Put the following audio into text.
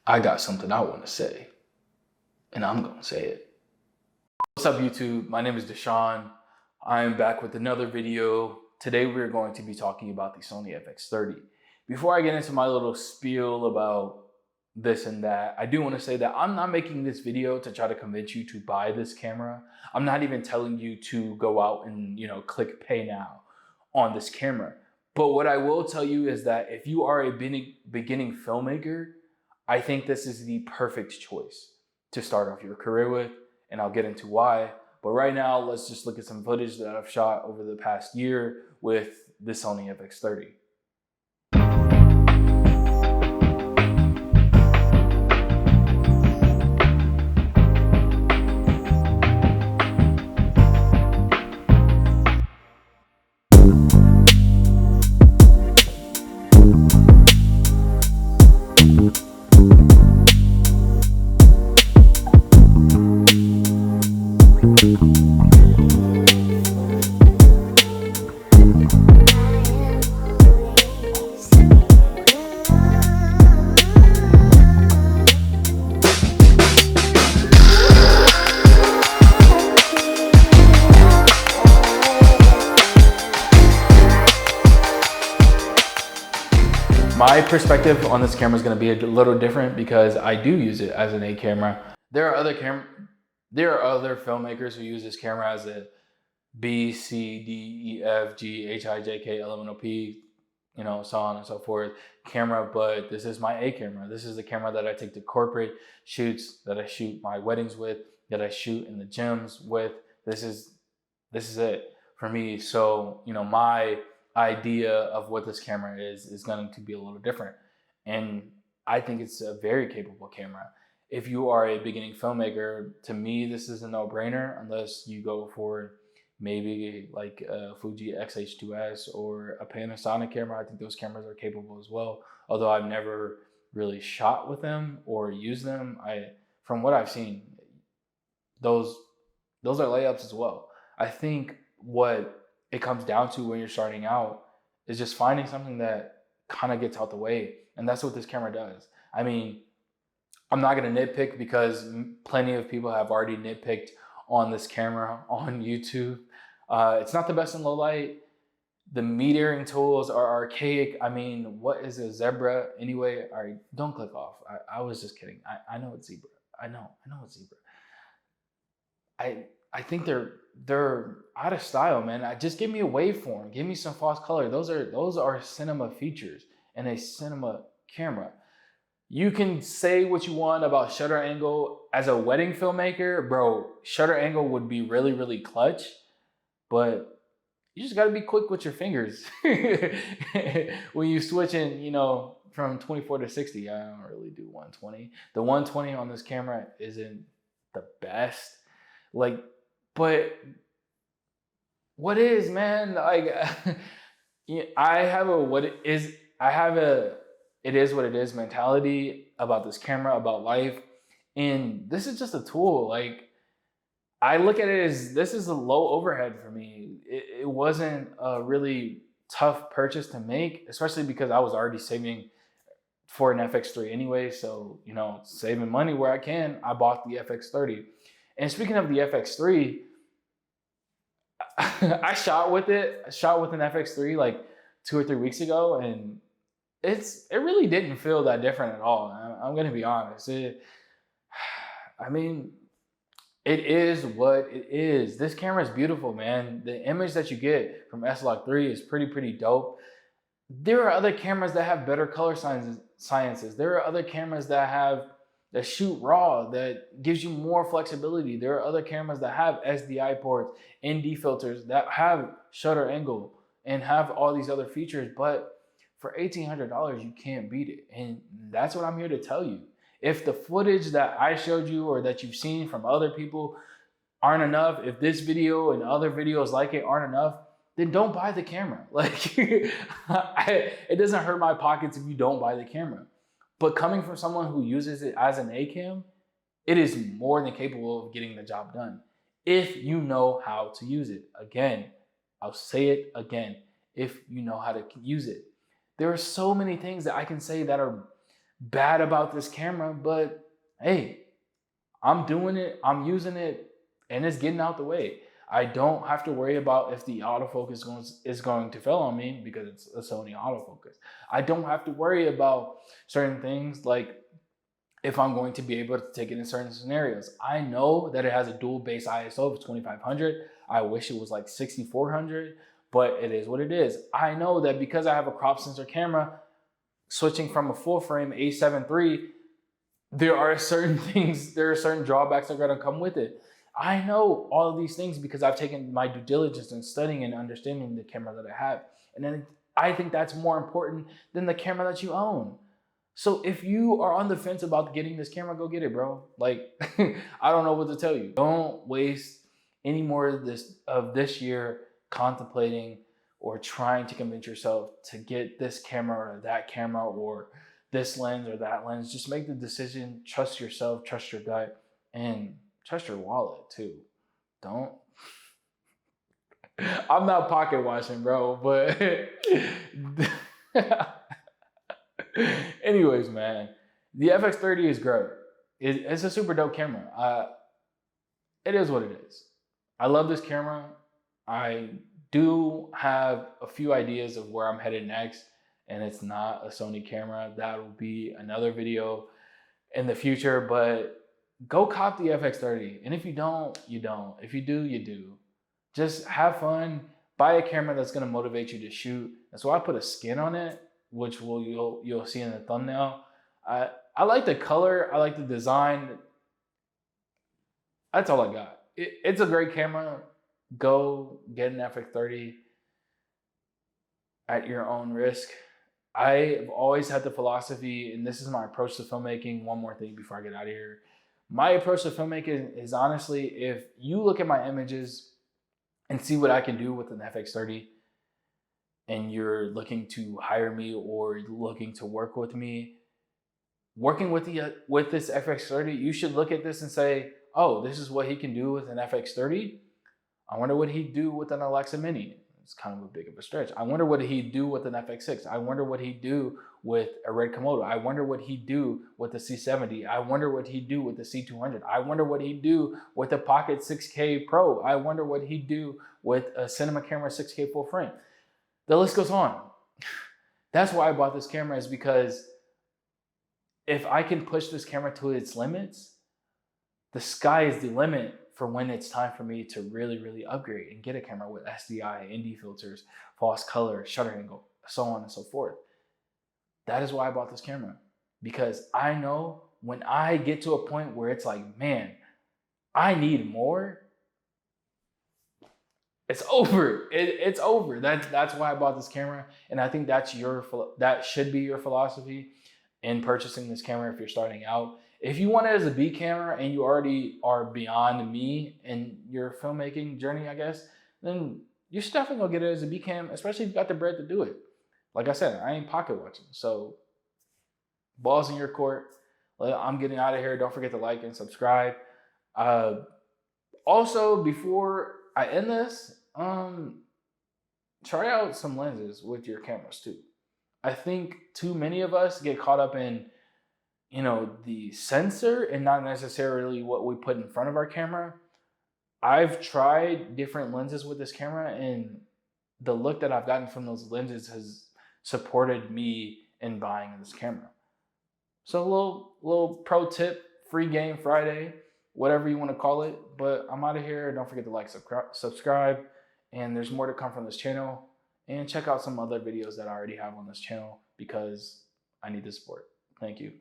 I got something I want to say, and I'm going to say it. What's up, YouTube? My name is Deshaun. I'm back with another video. Today, we're going to be talking about the Sony FX30. Before I get into my little spiel about this and that, I do want to say that I'm not making this video to try to convince you to buy this camera. I'm not even telling you to go out and, click pay now on this camera. But what I will tell you is that if you are a beginning filmmaker, I think this is the perfect choice to start off your career with, and I'll get into why. But right now, let's just look at some footage that I've shot over the past year with the Sony FX30. My perspective on this camera is going to be a little different because I do use it as an A camera. There are other filmmakers who use this camera as a B, C, D, E, F, G, H, I, J, K, L, M, N, O, P, so on and so forth camera, but this is my A camera. This is the camera that I take to corporate shoots, that I shoot my weddings with, that I shoot in the gyms with. This is it for me. So, my idea of what this camera is going to be a little different. And I think it's a very capable camera. If you are a beginning filmmaker, to me, this is a no-brainer unless you go for maybe like a Fuji X-H2S or a Panasonic camera. I think those cameras are capable as well. Although I've never really shot with them or used them, from what I've seen, those are layups as well. I think what it comes down to when you're starting out is just finding something that kind of gets out the way. And that's what this camera does. I mean, I'm not going to nitpick because plenty of people have already nitpicked on this camera on YouTube. It's not the best in low light. The metering tools are archaic. I mean, what is a zebra anyway? All right, don't click off. I was just kidding. I know it's zebra. I know it's zebra. I think they're out of style, man. Just give me a waveform. Give me some false color. Those are cinema features in a cinema camera. You can say what you want about shutter angle. As a wedding filmmaker, bro, shutter angle would be really, really clutch, but you just got to be quick with your fingers when you switching, from 24 to 60. I don't really do 120. The 120 on this camera isn't the best. But what is, man? I have it is what it is mentality about this camera, about life. And this is just a tool. I look at it as this is a low overhead for me. It wasn't a really tough purchase to make, especially because I was already saving for an FX3 anyway. So, saving money where I can, I bought the FX30. And speaking of the FX3, I shot with an FX3 like 2 or 3 weeks ago, and it really didn't feel that different at all. I'm gonna be honest. It is what it is. This camera is beautiful, man. The image that you get from S-Log3 is pretty dope. There are other cameras that have better color sciences. There are other cameras that shoot raw, that gives you more flexibility. There are other cameras that have SDI ports, ND filters, that have shutter angle and have all these other features. But for $1,800, you can't beat it. And that's what I'm here to tell you. If the footage that I showed you or that you've seen from other people aren't enough, if this video and other videos like it aren't enough, then don't buy the camera. It doesn't hurt my pockets if you don't buy the camera. But coming from someone who uses it as an A cam, it is more than capable of getting the job done if you know how to use it. Again, I'll say it again, if you know how to use it. There are so many things that I can say that are bad about this camera, but hey, I'm doing it, I'm using it, and it's getting out the way. I don't have to worry about if the autofocus is going to fail on me because it's a Sony autofocus. I don't have to worry about certain things like if I'm going to be able to take it in certain scenarios. I know that it has a dual base ISO of 2500. I wish it was like 6400, but it is what it is. I know that because I have a crop sensor camera, switching from a full frame A7 III, there are certain things, there are certain drawbacks that are going to come with it. I know all of these things because I've taken my due diligence in studying and understanding the camera that I have. And then I think that's more important than the camera that you own. So if you are on the fence about getting this camera, go get it, bro. Like, I don't know what to tell you. Don't waste any more of this year contemplating or trying to convince yourself to get this camera or that camera or this lens or that lens. Just make the decision, trust yourself, trust your gut, and trust your wallet too. Don't. I'm not pocket watching, bro, but anyways, man, the FX30 is great. It's a super dope camera. It is what it is. I love this camera. I do have a few ideas of where I'm headed next, and it's not a Sony camera. That will be another video in the future, but go cop the FX30. And if you don't, you don't. If you do, you do. Just have fun. Buy a camera that's gonna motivate you to shoot. That's why I put a skin on it, which you'll see in the thumbnail. I like the color. I like the design. That's all I got. It's a great camera. Go get an FX30 at your own risk. I've always had the philosophy, and this is my approach to filmmaking. One more thing before I get out of here. My approach to filmmaking is honestly, if you look at my images and see what I can do with an FX30, and you're looking to hire me or looking to work with me, working with this FX30, you should look at this and say, oh, this is what he can do with an FX30. I wonder what he'd do with an Alexa Mini. It's kind of a big of a stretch. I wonder what he'd do with an FX6. I wonder what he'd do with a Red Komodo. I wonder what he'd do with the C70. I wonder what he'd do with the C200. I wonder what he'd do with the Pocket 6K Pro. I wonder what he'd do with a cinema camera 6K full frame. The list goes on. That's why I bought this camera, is because if I can push this camera to its limits, the sky is the limit for when it's time for me to really, really upgrade and get a camera with SDI, ND filters, false color, shutter angle, so on and so forth. That is why I bought this camera, because I know when I get to a point where it's like, man, I need more, it's over. It's over. That's why I bought this camera, and I think that should be your philosophy in purchasing this camera if you're starting out. If you want it as a B camera and you already are beyond me in your filmmaking journey, I guess, then you should definitely go get it as a B cam, especially if you got the bread to do it. Like I said, I ain't pocket watching, so balls in your court. I'm getting out of here. Don't forget to like and subscribe. Also, before I end this, try out some lenses with your cameras too. I think too many of us get caught up in, the sensor and not necessarily what we put in front of our camera. I've tried different lenses with this camera, and the look that I've gotten from those lenses has supported me in buying this camera. So a little pro tip, free game Friday, whatever you want to call it. But I'm out of here. Don't forget to like, subscribe, and there's more to come from this channel. And check out some other videos that I already have on this channel because I need the support. Thank you.